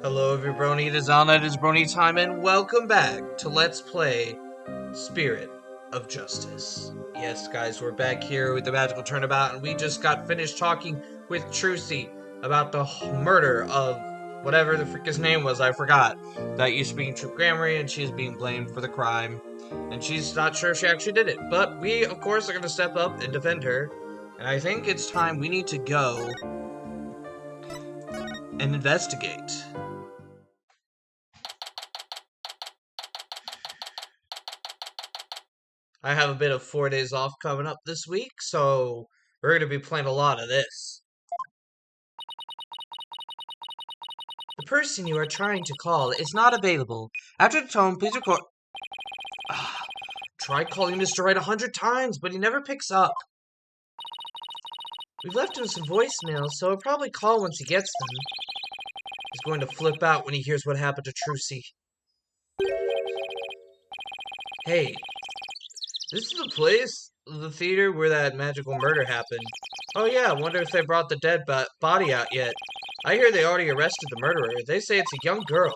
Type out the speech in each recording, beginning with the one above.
Hello everybody, it is Anna, it is Brony time, and welcome back to Let's Play Spirit of Justice. Yes, guys, we're back here with the Magical Turnabout, and we just got finished talking with Trilogy about the murder of whatever the frick his name was, I forgot. That used to be Troop Grammary, and she's being blamed for the crime. And she's not sure if she actually did it. But we, of course, are going to step up and defend her. And I think it's time we need to go and investigate. I have a bit of 4 days off coming up this week, so we're going to be playing a lot of this. The person you are trying to call is not available. After the tone, please record. Tried calling Mr. Wright 100 times, but he never picks up. We've left him some voicemails, so he'll probably call once he gets them. He's going to flip out when he hears what happened to Trucy. Hey. This is the theater where that magical murder happened. Oh yeah, I wonder if they brought the dead body out yet. I hear they already arrested the murderer. They say it's a young girl.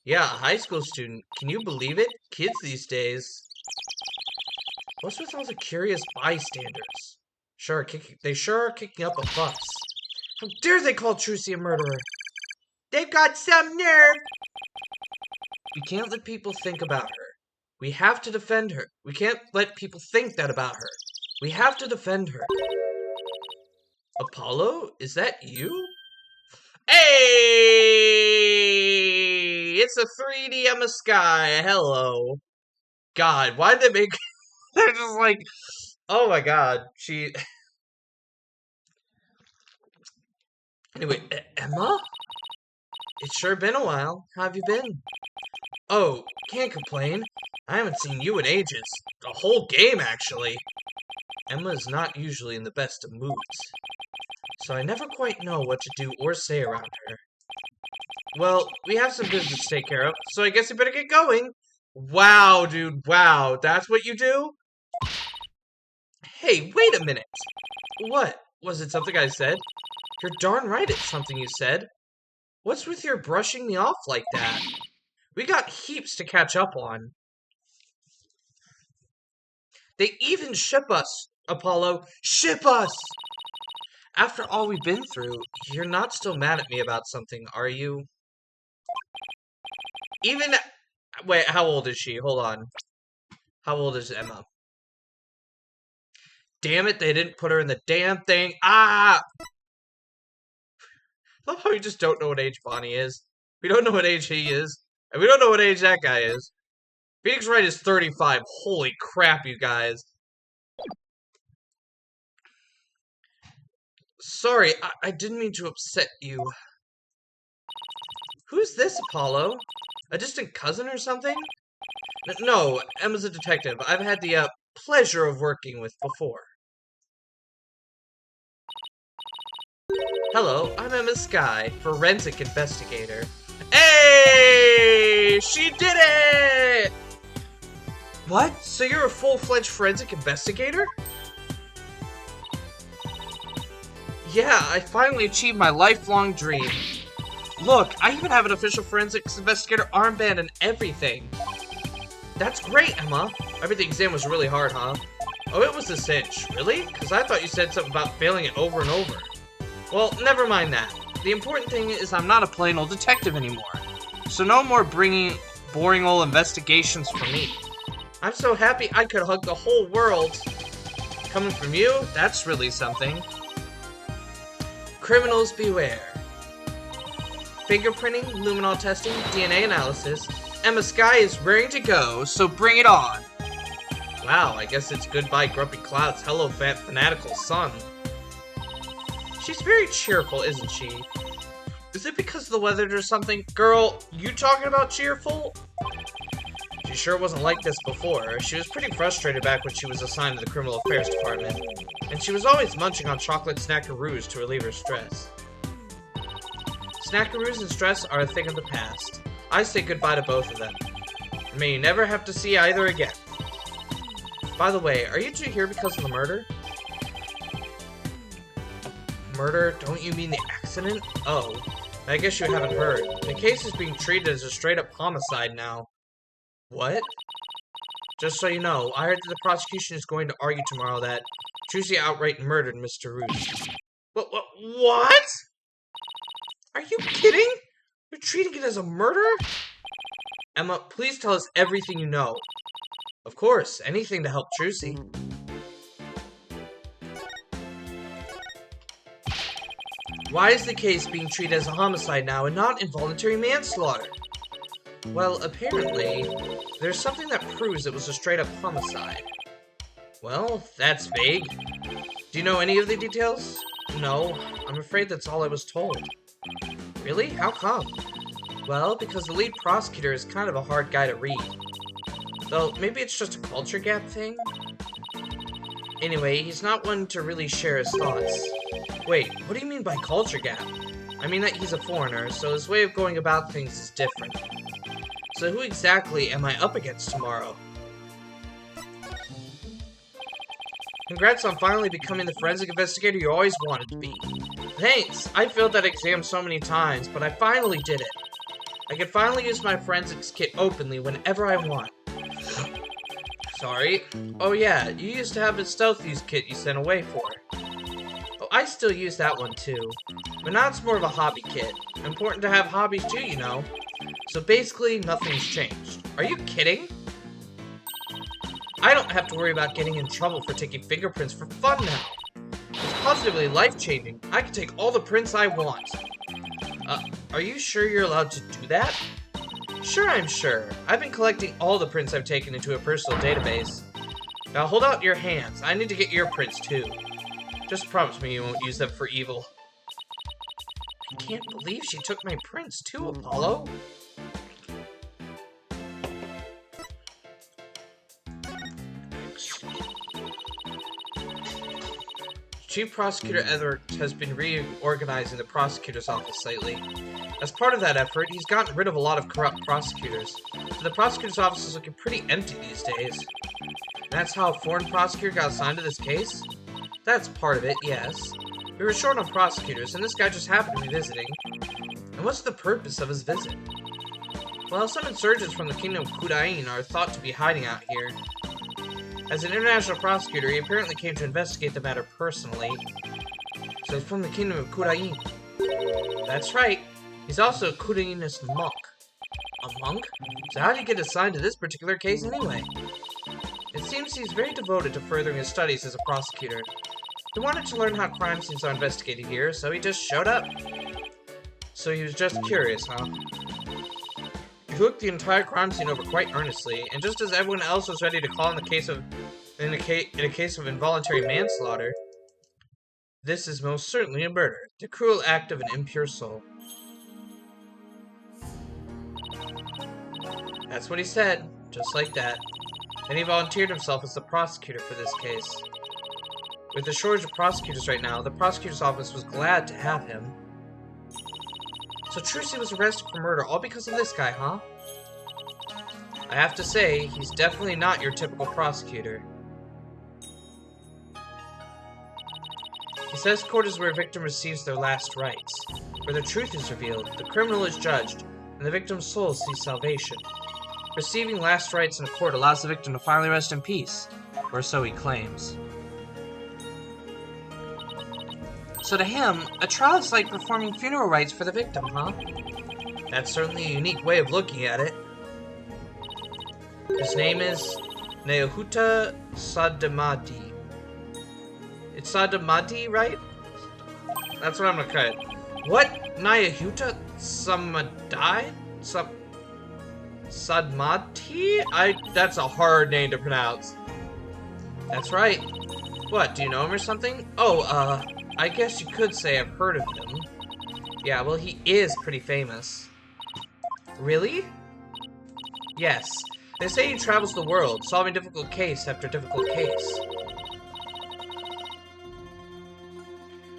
Yeah, a high school student. Can you believe it? Kids these days. What's with all the curious bystanders? They sure are kicking up a fuss. How dare they call Trucy a murderer? They've got some nerve! We can't let people think about her. We have to defend her. We can't let people think that about her. We have to defend her. Apollo? Is that you? Hey! It's a 3D Emma Sky. Hello. God, why did they make... They're just like... Oh my god. Anyway, Emma? It's sure been a while. How have you been? Oh, can't complain. I haven't seen you in ages. A whole game, actually. Emma is not usually in the best of moods, so I never quite know what to do or say around her. Well, we have some business to take care of, so I guess you better get going. Wow, dude, wow. That's what you do? Hey, wait a minute. What? Was it something I said? You're darn right it's something you said. What's with your brushing me off like that? We got heaps to catch up on. They even ship us, Apollo. Ship us! After all we've been through, you're not still mad at me about something, are you? Wait, how old is she? Hold on. How old is Emma? Damn it, they didn't put her in the damn thing. Ah! I love how we just don't know what age Bonnie is. We don't know what age he is. And we don't know what age that guy is. Phoenix Wright is 35. Holy crap, you guys. Sorry, I didn't mean to upset you. Who's this, Apollo? A distant cousin or something? No, Emma's a detective I've had the pleasure of working with before. Hello, I'm Emma Sky, forensic investigator. Hey! She did it! What? So you're a full-fledged forensic investigator? Yeah, I finally achieved my lifelong dream. Look, I even have an official forensics investigator armband and everything. That's great, Emma. I bet the exam was really hard, huh? Oh, it was a cinch. Really? Because I thought you said something about failing it over and over. Well, never mind that. The important thing is I'm not a plain old detective anymore. So no more bringing boring old investigations for me. I'm so happy I could hug the whole world. Coming from you, that's really something. Criminals beware. Fingerprinting, luminol testing, DNA analysis. Emma Sky is raring to go, so bring it on. Wow, I guess it's goodbye grumpy clouds, hello fanatical sun. She's very cheerful, isn't she? Is it because of the weather or something? Girl, you talking about cheerful? She sure wasn't like this before. She was pretty frustrated back when she was assigned to the Criminal Affairs Department. And she was always munching on chocolate snackaroos to relieve her stress. Snackaroos and stress are a thing of the past. I say goodbye to both of them. And may you never have to see either again. By the way, are you two here because of the murder? Murder? Don't you mean the accident? Oh. I guess you haven't heard. The case is being treated as a straight-up homicide now. What? Just so you know, I heard that the prosecution is going to argue tomorrow that Trucy outright murdered Mr. Roos. What? Are you kidding? You're treating it as a murder? Emma, please tell us everything you know. Of course, anything to help Trucy. Why is the case being treated as a homicide now and not involuntary manslaughter? Well, apparently, there's something that proves it was a straight-up homicide. Well, that's vague. Do you know any of the details? No, I'm afraid that's all I was told. Really? How come? Well, because the lead prosecutor is kind of a hard guy to read. Though, maybe it's just a culture gap thing? Anyway, he's not one to really share his thoughts. Wait, what do you mean by culture gap? I mean that he's a foreigner, so his way of going about things is different. So who exactly am I up against tomorrow? Congrats on finally becoming the forensic investigator you always wanted to be. Thanks! I failed that exam so many times, but I finally did it. I can finally use my forensics kit openly whenever I want. Sorry. Oh yeah, you used to have a stealth use kit you sent away for. Oh, I still use that one too. But now it's more of a hobby kit. Important to have hobbies too, you know. So basically, nothing's changed. Are you kidding? I don't have to worry about getting in trouble for taking fingerprints for fun now. It's positively life-changing. I can take all the prints I want. Are you sure you're allowed to do that? Sure, I'm sure. I've been collecting all the prints I've taken into a personal database. Now hold out your hands. I need to get your prints too. Just promise me you won't use them for evil. I can't believe she took my prints too, Apollo. Chief Prosecutor Edwards has been reorganizing the prosecutor's office lately. As part of that effort, he's gotten rid of a lot of corrupt prosecutors. So the prosecutor's office is looking pretty empty these days. And that's how a foreign prosecutor got assigned to this case? That's part of it, yes. We were short on prosecutors, and this guy just happened to be visiting. And what's the purpose of his visit? Well, some insurgents from the kingdom of Kudain are thought to be hiding out here. As an international prosecutor, he apparently came to investigate the matter personally. So he's from the kingdom of Kudain. That's right. He's also a Kudainist monk. A monk? So how did he get assigned to this particular case anyway? It seems he's very devoted to furthering his studies as a prosecutor. He wanted to learn how crime scenes are investigated here, so he just showed up. So he was just curious, huh? He looked the entire crime scene over quite earnestly, and just as everyone else was ready to call in a case of involuntary manslaughter, this is most certainly a murder, the cruel act of an impure soul. That's what he said, just like that. Then he volunteered himself as the prosecutor for this case. With the shortage of prosecutors right now, the prosecutor's office was glad to have him. So Trucy was arrested for murder all because of this guy, huh? I have to say, he's definitely not your typical prosecutor. He says court is where a victim receives their last rites. Where the truth is revealed, the criminal is judged, and the victim's soul sees salvation. Receiving last rites in a court allows the victim to finally rest in peace, or so he claims. So to him, a trial is like performing funeral rites for the victim, huh? That's certainly a unique way of looking at it. His name is Neohuta Sadamati. It's Sadamati, right? That's what I'm gonna cut it. What? Neohuta Samadai? Sadmati? That's a hard name to pronounce. That's right. What, do you know him or something? Oh, I guess you could say I've heard of him. Yeah, well, he is pretty famous. Really? Yes. They say he travels the world, solving difficult case after difficult case.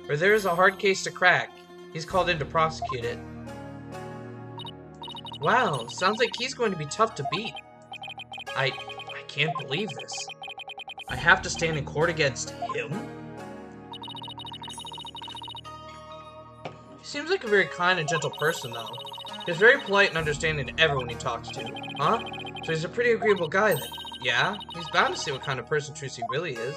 Where there is a hard case to crack, he's called in to prosecute it. Wow, sounds like he's going to be tough to beat. I can't believe this. I have to stand in court against him? seems like a very kind and gentle person, though. He's very polite and understanding to everyone he talks to. Huh? So he's a pretty agreeable guy, then. Yeah? He's bound to see what kind of person Trucy really is.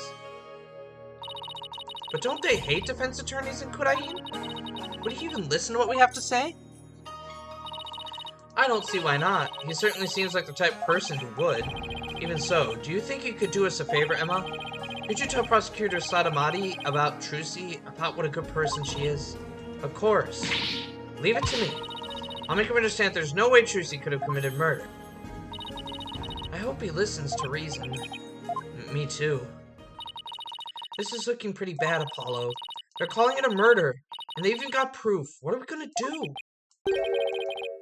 But don't they hate defense attorneys in Kurain? Would he even listen to what we have to say? I don't see why not. He certainly seems like the type of person who would. Even so, do you think you could do us a favor, Emma? Could you tell Prosecutor Sadamati about Trucy, about what a good person she is? Of course. Leave it to me. I'll make him understand there's no way Trucy could have committed murder. I hope he listens to reason. Me too. This is looking pretty bad, Apollo. They're calling it a murder, and they even got proof. What are we gonna do?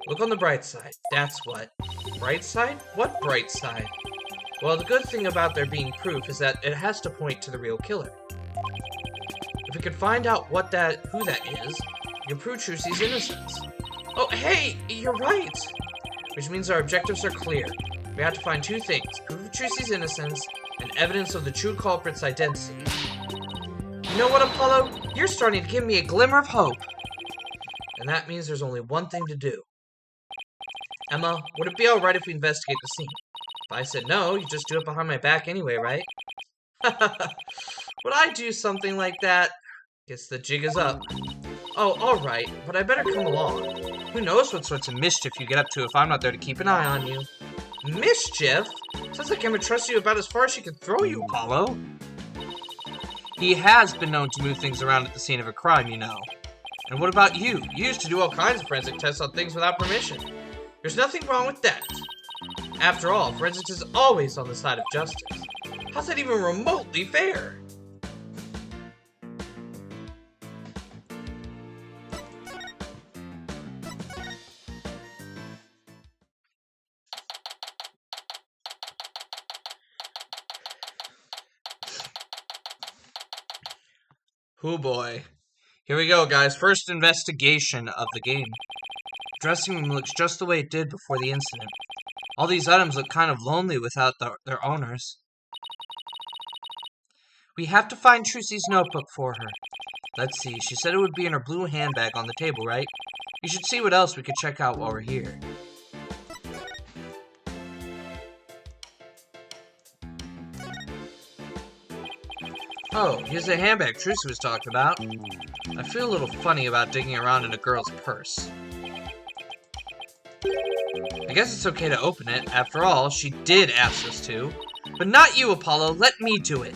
Look on the bright side. That's what. Bright side? What bright side? Well, the good thing about there being proof is that it has to point to the real killer. If we could find out who that is, we can prove Trucy's innocence. Oh, hey! You're right! Which means our objectives are clear. We have to find two things. Proof of Trucy's innocence, and evidence of the true culprit's identity. You know what, Apollo? You're starting to give me a glimmer of hope. And that means there's only one thing to do. Emma, would it be alright if we investigate the scene? If I said no, you just do it behind my back anyway, right? Would I do something like that? Guess the jig is up. Oh, alright, but I better come along. Who knows what sorts of mischief you get up to if I'm not there to keep an eye on you. Mischief? Sounds like Emma trusts you about as far as she can throw you, Apollo. He has been known to move things around at the scene of a crime, you know. And what about you? You used to do all kinds of forensic tests on things without permission. There's nothing wrong with that. After all, forensics is always on the side of justice. How's that even remotely fair? Oh boy. Here we go, guys. First investigation of the game. Dressing room looks just the way it did before the incident. All these items look kind of lonely without their owners. We have to find Trucy's notebook for her. Let's see, she said it would be in her blue handbag on the table, right? You should see what else we could check out while we're here. Oh, here's the handbag Trucy was talking about. I feel a little funny about digging around in a girl's purse. I guess it's okay to open it. After all, she did ask us to. But not you, Apollo. Let me do it.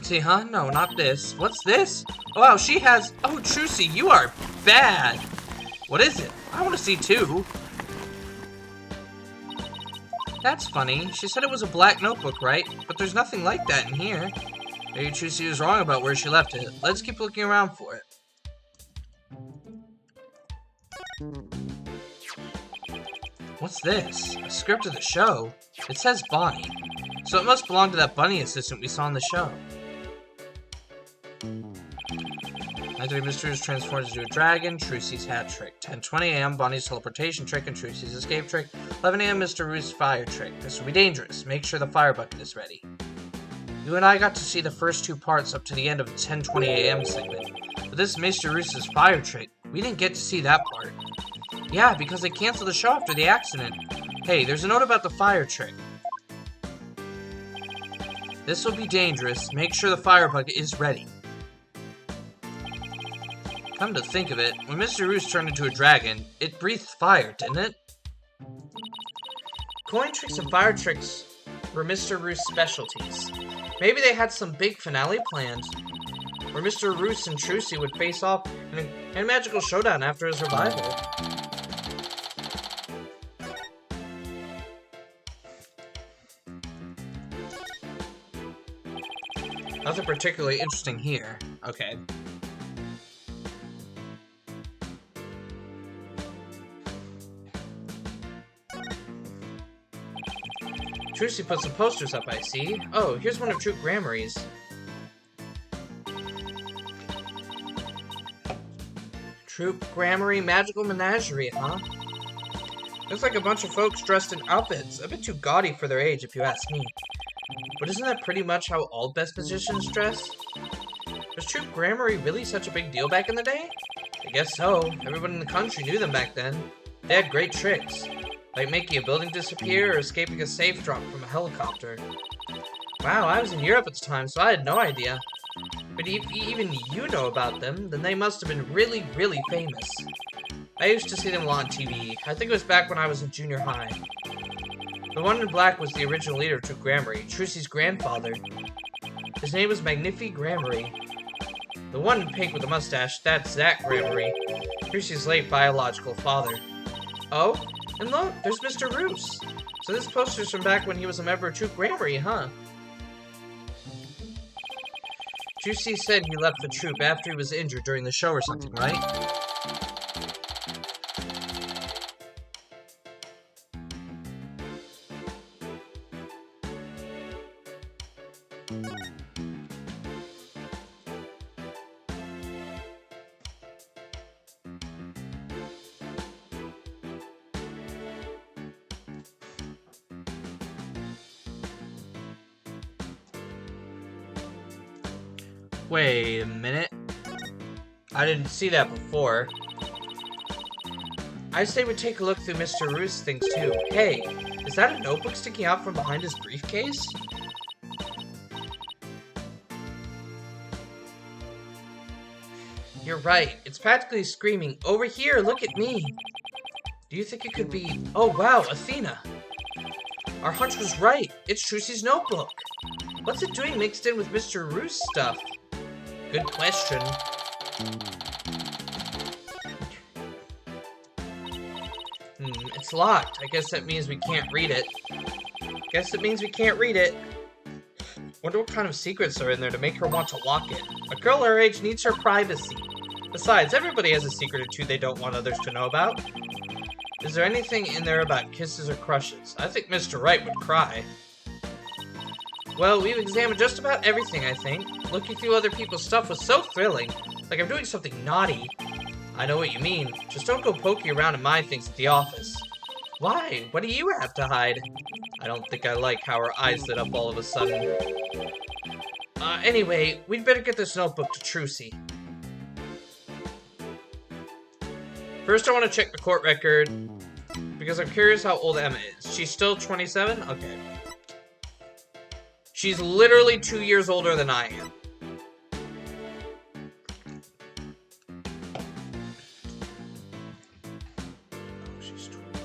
See, huh? No, not this. What's this? Oh, wow, she has... Oh, Trucy, you are bad. What is it? I want to see too. That's funny. She said it was a black notebook, right? But there's nothing like that in here. Maybe Trucy was wrong about where she left it. Let's keep looking around for it. What's this? A script of the show? It says Bonnie. So it must belong to that bunny assistant we saw in the show. Nighttime Mysteries transforms into a dragon, Trucy's hat trick. 10:20 a.m. Bonnie's teleportation trick and Trucy's escape trick. 11 a.m. Mr. Roost's fire trick. This will be dangerous. Make sure the fire bucket is ready. You and I got to see the first two parts up to the end of the 10:20 a.m. segment. But this Mr. Roost's fire trick, we didn't get to see that part. Yeah, because they canceled the show after the accident. Hey, there's a note about the fire trick. This will be dangerous. Make sure the fire bucket is ready. Come to think of it, when Mr. Roost turned into a dragon, it breathed fire, didn't it? Coin tricks and fire tricks were Mr. Roost's specialties. Maybe they had some big finale planned, where Mr. Roos and Trucy would face off in a magical showdown after his revival. Nothing particularly interesting here. Okay. Trucy put some posters up, I see. Oh, here's one of Troop Gramarye's. Troop Gramarye Magical Menagerie, huh? Looks like a bunch of folks dressed in outfits. A bit too gaudy for their age, if you ask me. But isn't that pretty much how all best musicians dress? Was true gramarye really such a big deal back in the day? I guess so. Everyone in the country knew them back then. They had great tricks, like making a building disappear or escaping a safe drop from a helicopter. Wow, I was in Europe at the time, so I had no idea. But if even you know about them, then they must have been really, really famous. I used to see them a lot on TV. I think it was back when I was in junior high. The one in black was the original leader of True Gramarye, Trucy's grandfather. His name was Magnifi Gramarye. The one in pink with the mustache, that's Zach Gramarye, Trucy's late biological father. Oh, and look, there's Mr. Roos. So this poster's from back when he was a member of True Gramarye, huh? Trucy said he left the troupe after he was injured during the show or something, right? Wait a minute. I didn't see that before. I say we take a look through Mr. Roos' things too. Hey, is that a notebook sticking out from behind his briefcase? You're right. It's practically screaming, "Over here, look at me!" Do you think it could be... Oh wow, Athena! Our hunch was right. It's Trucy's notebook. What's it doing mixed in with Mr. Roos' stuff? Good question. It's locked. I guess that means we can't read it. Wonder what kind of secrets are in there to make her want to lock it. A girl her age needs her privacy. Besides, everybody has a secret or two they don't want others to know about. Is there anything in there about kisses or crushes? I think Mr. Wright would cry. Well, we've examined just about everything, I think. Looking through other people's stuff was so thrilling. Like I'm doing something naughty. I know what you mean. Just don't go poking around in my things at the office. Why? What do you have to hide? I don't think I like how her eyes lit up all of a sudden. Anyway, we'd better get this notebook to Trucy. First, I want to check the court record, because I'm curious how old Emma is. She's still 27? Okay. She's literally 2 years older than I am. Oh, she's 27.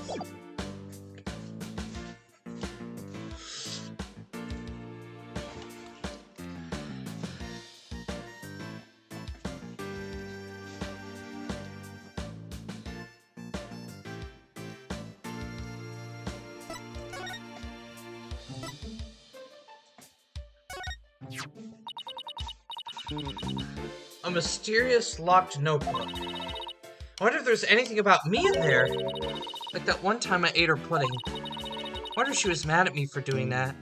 A mysterious locked notebook. I wonder if there's anything about me in there. Like that one time I ate her pudding. I wonder if she was mad at me for doing that.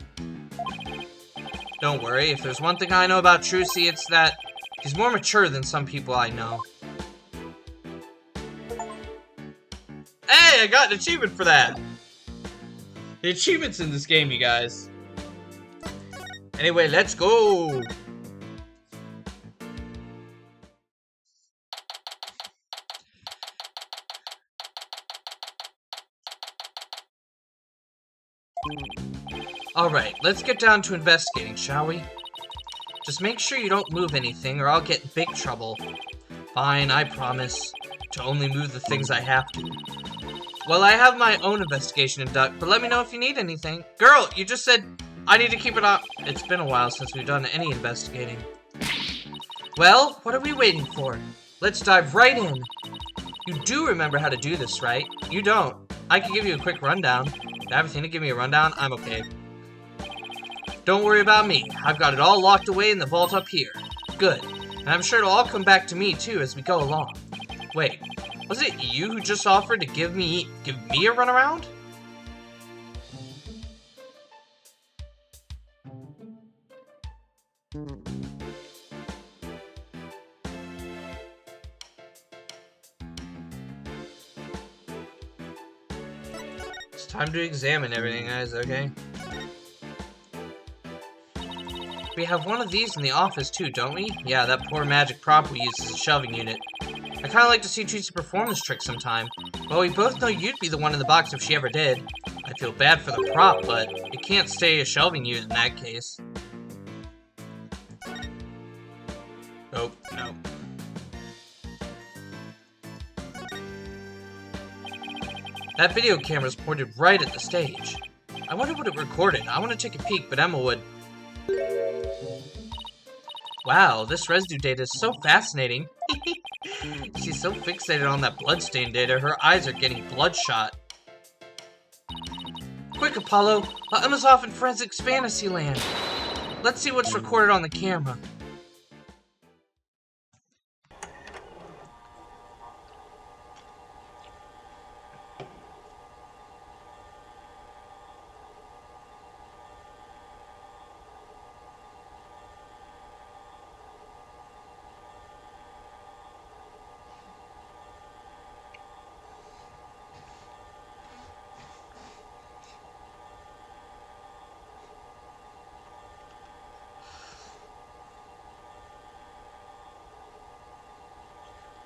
Don't worry, if there's one thing I know about Trucy, it's that he's more mature than some people I know. Hey, I got an achievement for that! The achievements in this game, you guys. Anyway, let's go! Alright, let's get down to investigating, shall we? Just make sure you don't move anything or I'll get in big trouble. Fine, I promise. To only move the things I have to. Well, I have my own investigation in duck, but let me know if you need anything. Girl, you just said I need to keep it up. It's been a while since we've done any investigating. Well, what are we waiting for? Let's dive right in. You do remember how to do this, right? You don't. I can give you a quick rundown. Have Athena give me a rundown? I'm okay. Don't worry about me. I've got it all locked away in the vault up here. Good. And I'm sure it'll all come back to me, too, as we go along. Wait, was it you who just offered to give me a runaround? It's time to examine everything, guys, okay? We have one of these in the office too, don't we? Yeah, that poor magic prop we use as a shelving unit. I kinda like to see Tracy perform this trick sometime. Well, we both know you'd be the one in the box if she ever did. I feel bad for the prop, but it can't stay a shelving unit in that case. Oh, no. That video camera's pointed right at the stage. I wonder what it recorded. I want to take a peek, but Emma would... Wow, this residue data is so fascinating. She's so fixated on that bloodstain data, her eyes are getting bloodshot. Quick, Apollo! While Emma's off in forensic fantasy land. Let's see what's recorded on the camera.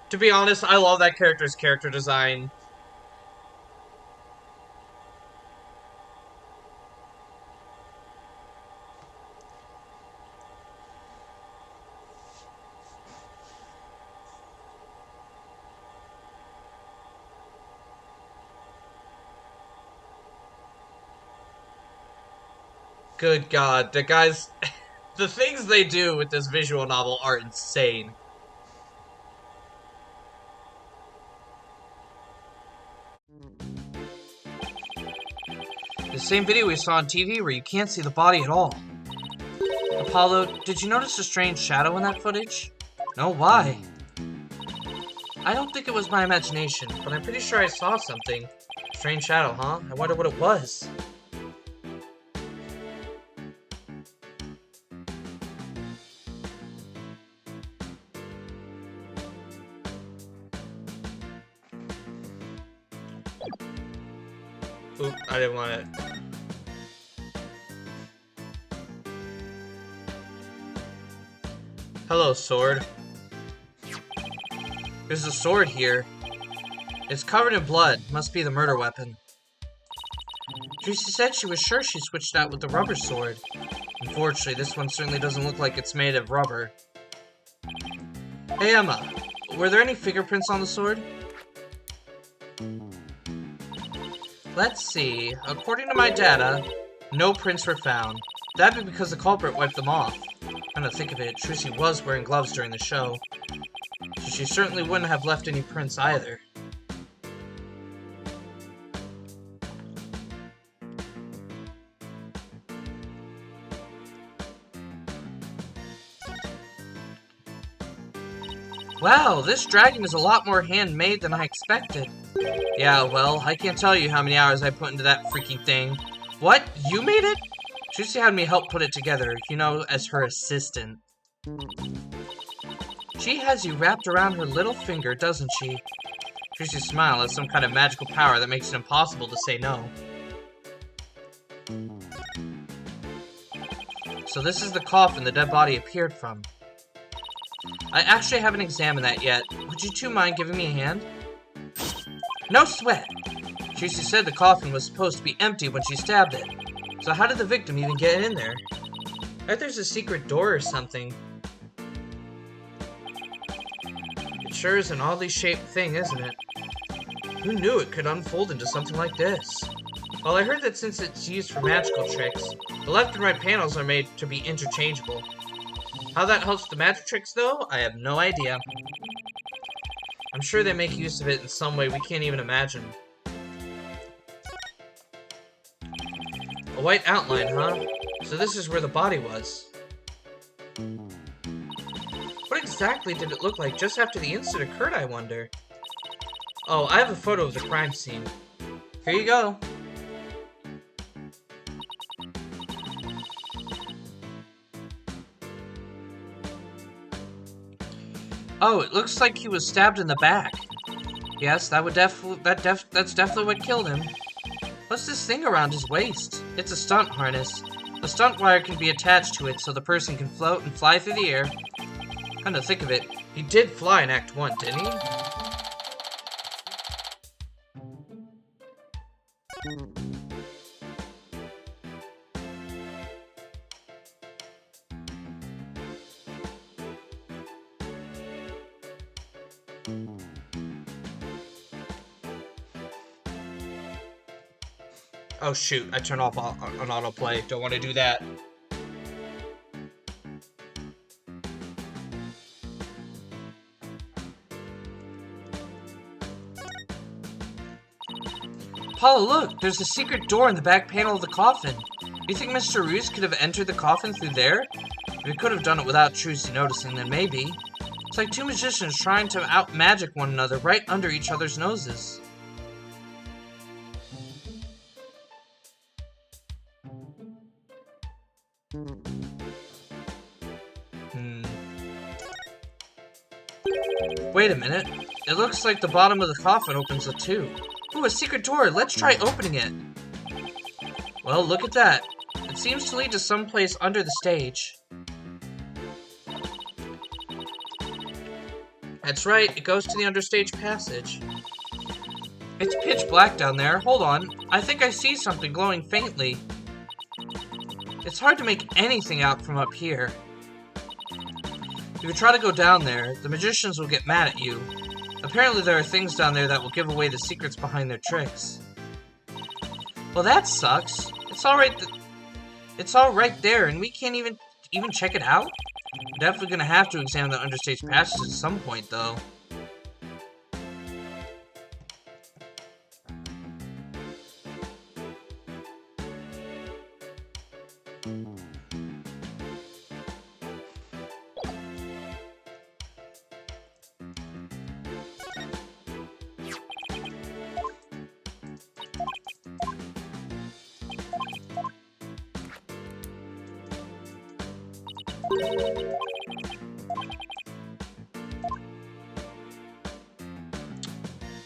To be honest, I love that character's character design. Good God, the guys... the things they do with this visual novel are insane. The same video we saw on TV where you can't see the body at all. Apollo, did you notice a strange shadow in that footage? No, why? I don't think it was my imagination, but I'm pretty sure I saw something. Strange shadow, huh? I wonder what it was. Oop, I didn't want it. Hello, sword. There's a sword here. It's covered in blood. Must be the murder weapon. Tracy said she was sure she switched out with the rubber sword. Unfortunately, this one certainly doesn't look like it's made of rubber. Hey, Emma. Were there any fingerprints on the sword? Let's see. According to my data, no prints were found. That'd be because the culprit wiped them off. Come to think of it, Tracy was wearing gloves during the show, so she certainly wouldn't have left any prints either. Wow, this dragon is a lot more handmade than I expected. Yeah, well, I can't tell you how many hours I put into that freaking thing. What? You made it? Tracy had me help put it together, you know, as her assistant. She has you wrapped around her little finger, doesn't she? Tracy's smile has some kind of magical power that makes it impossible to say no. So this is the coffin the dead body appeared from. I actually haven't examined that yet. Would you two mind giving me a hand? No sweat! Tracy said the coffin was supposed to be empty when she stabbed it. So how did the victim even get in there? I bet there's a secret door or something. It sure is an oddly shaped thing, isn't it? Who knew it could unfold into something like this? Well, I heard that since it's used for magical tricks, the left and right panels are made to be interchangeable. How that helps the magic tricks, though, I have no idea. I'm sure they make use of it in some way we can't even imagine. A white outline, huh? So this is where the body was. What exactly did it look like just after the incident occurred, I wonder? Oh, I have a photo of the crime scene. Here you go. Oh, it looks like he was stabbed in the back. Yes, that would that's definitely what killed him. What's this thing around his waist? It's a stunt harness. A stunt wire can be attached to it so the person can float and fly through the air. Come to think of it, he did fly in Act 1, didn't he? Oh shoot, I turned off on autoplay. Don't want to do that. Paula, look! There's a secret door in the back panel of the coffin. You think Mr. Roos could have entered the coffin through there? If he could have done it without Trucy noticing, then maybe. It's like two magicians trying to out-magic one another right under each other's noses. Wait a minute. It looks like the bottom of the coffin opens a tube. Ooh, a secret door. Let's try opening it. Well, look at that. It seems to lead to someplace under the stage. That's right. It goes to the understage passage. It's pitch black down there. Hold on. I think I see something glowing faintly. It's hard to make anything out from up here. If you try to go down there, the magicians will get mad at you. Apparently there are things down there that will give away the secrets behind their tricks. Well, that sucks. It's all right there, and we can't even check it out? We're definitely gonna have to examine the understage passage at some point, though.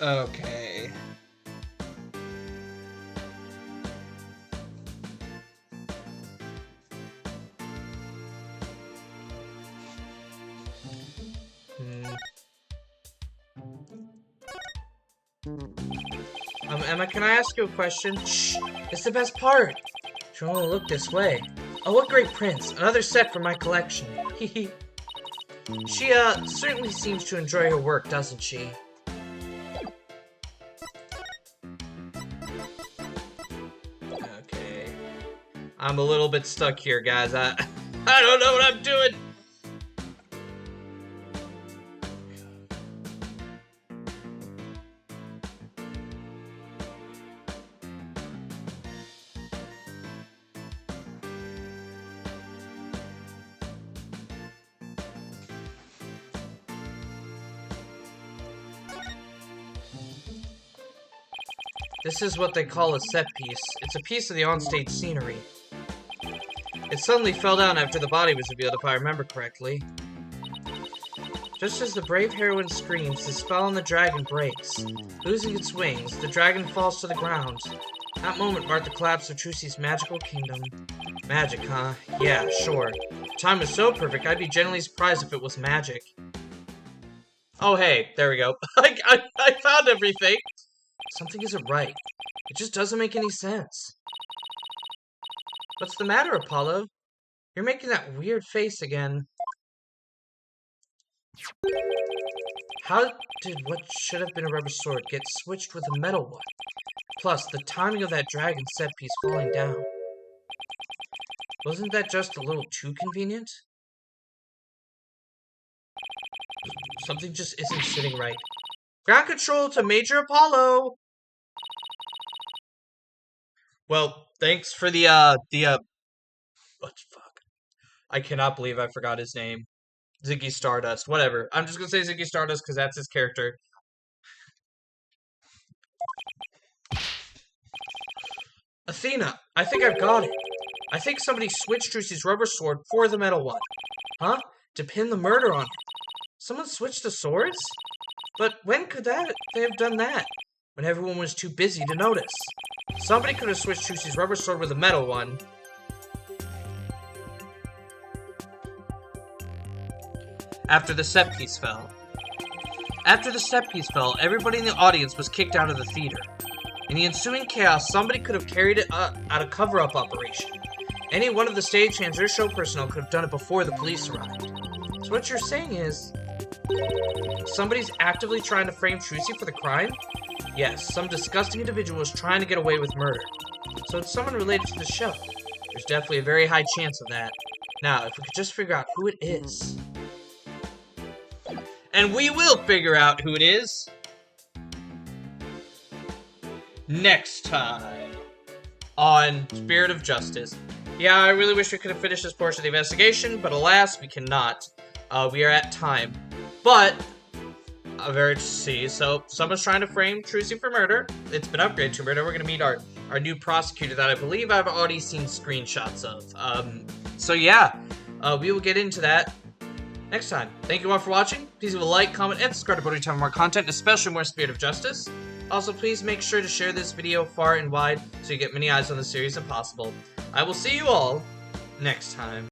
Okay. Emma, can I ask you a question? Shh! It's the best part! She'll only look this way. Oh, what great prints! Another set for my collection. Hehe. She, certainly seems to enjoy her work, doesn't she? Okay. I'm a little bit stuck here, guys. I don't know what I'm doing! This is what they call a set piece. It's a piece of the onstage scenery. It suddenly fell down after the body was revealed, if I remember correctly. Just as the brave heroine screams, the spell on the dragon breaks. Losing its wings, the dragon falls to the ground. That moment marked the collapse of Trucy's magical kingdom. Magic, huh? Yeah, sure. Time was so perfect, I'd be genuinely surprised if it was magic. Oh hey, there we go. I found everything! Something isn't right. It just doesn't make any sense. What's the matter, Apollo? You're making that weird face again. How did what should have been a rubber sword get switched with a metal one? Plus, the timing of that dragon set piece falling down. Wasn't that just a little too convenient? Something just isn't sitting right. Ground control to Major Apollo! Well, thanks for the, what the fuck? I cannot believe I forgot his name. Ziggy Stardust, whatever. I'm just gonna say Ziggy Stardust because that's his character. Athena, I think I've got it. I think somebody switched Trucy's rubber sword for the metal one. Huh? To pin the murder on it. Someone switched the swords? But when could they have done that? When everyone was too busy to notice. Somebody could have switched Trucy's rubber sword with a metal one. after the set piece fell. After the set piece fell, everybody in the audience was kicked out of the theater. In the ensuing chaos, somebody could have carried it out a cover-up operation. Any one of the stagehands or show personnel could have done it before the police arrived. So what you're saying is, somebody's actively trying to frame Trucy for the crime? Yes, some disgusting individual is trying to get away with murder. So it's someone related to the show. There's definitely a very high chance of that. Now, if we could just figure out who it is. And we will figure out who it is next time on Spirit of Justice. Yeah, I really wish we could have finished this portion of the investigation, but alas, we cannot. We are at time. But, very see, so someone's trying to frame Trucy for murder. It's been upgraded to murder. We're gonna meet our new prosecutor that I believe I've already seen screenshots of. So yeah, we will get into that next time. Thank you all for watching. Please leave a like, comment, and subscribe to Bodhi for more content, especially more Spirit of Justice. Also, please make sure to share this video far and wide so you get many eyes on the series if possible. I will see you all next time.